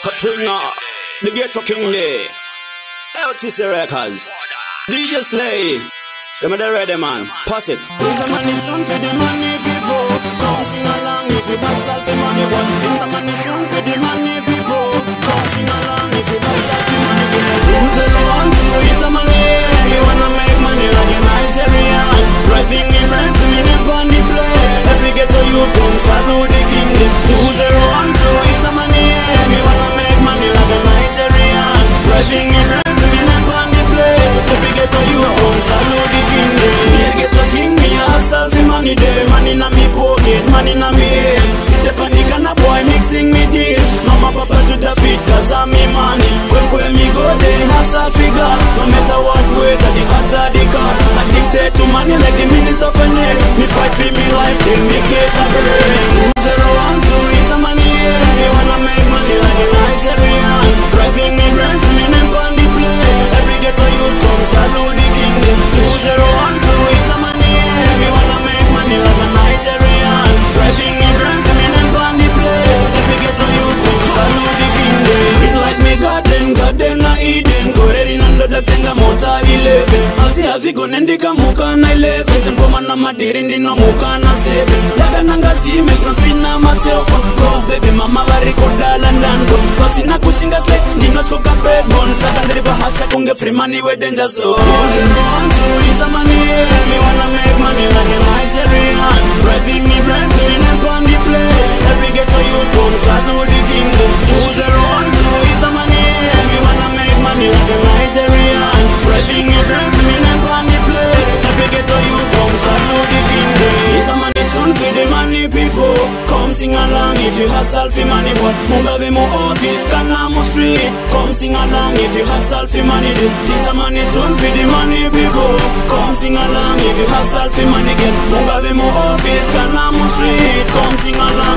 Katrina, the Ghetto King Day, LTC Records, DJ Slay, them are the ready man, pass it. This a money tune for the money people, come sing along if you hustle for money. But this a money tune for the money people, come sing along if you hustle for money. 2012 is a money, you wanna make money like a Nigerian, driving me brand to me them on the play. Every ghetto you come follow the kingdom. 2012 is a money, you wanna make money like a Nigerian, driving me brand to me them on the play. Every ghetto you come follow the kingdom. Me a ghetto king, me a hustle for money day. Money na me pocket, money na me head. Sit up on the can of boy mixing me this. Mama papa should have fit cause I'm me money. When me go there, hustle figure. No matter what way, that the odds are the car. Addicted to money like the minister for net. Me fight for me life till me get a break. 2012 is a money, yeah. They wanna make money like a Nigerian, driving me brand to me name on the play. Every ghetto youth come salute the kingdom. 2012 is a money, yeah. They wanna make money like a Nigerian, driving me brand to me name on the play. Every ghetto youth come salute the kingdom. Feel like me garden na Eden. Go ready under the tenga mota 11. Azi go nendika muka na 11. Sempoma na madiri ndino muka na 7. Laga nanga zi makes no spin na myself. Cause baby mama bari koda London go. Basi na kushinga slate ndino choka bread bone. Sakandari bahasha kunge free money we danger so. 2012 is a money, me wanna make money like a Nigerian, driving me brand to me name on the play. Every ghetto you come salute the kingdom. 2012 is a money, me wanna make money like a Nigerian, driving me brand to me name on the play. Every ghetto you come salute the kingdom. It's a money tune for the money people, come sing along if you hustle for money. But Mugabe mo office, Kanamo street, come sing along if you hustle for money. This a money tune for the money people, come sing along if you hustle for money. Get Mugabe mo office, Kanamo street, come sing along